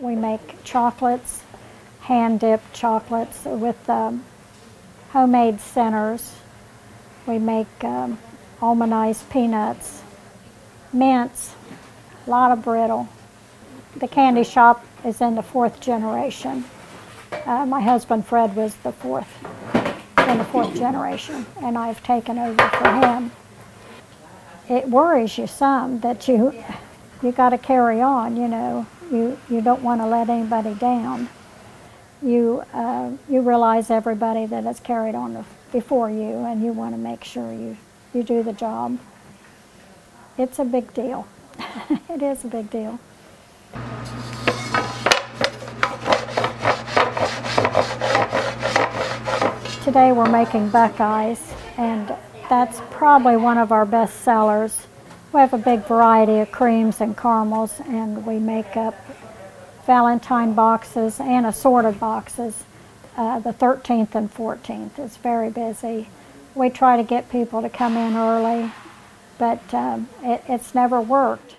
We make chocolates, hand-dipped chocolates with homemade centers. We make almondized peanuts, mints, a lot of brittle. The candy shop is in the 4th generation. My husband Fred was in the fourth generation, and I've taken over for him. It worries you some that you got to carry on. You know, you don't want to let anybody down. You realize everybody that has carried on before you, and you want to make sure you do the job. It's a big deal. It is a big deal. Today we're making Buckeyes, and that's probably one of our best sellers. We have a big variety of creams and caramels, and we make up Valentine boxes and assorted boxes. The 13th and 14th is very busy. We try to get people to come in early, but it's never worked.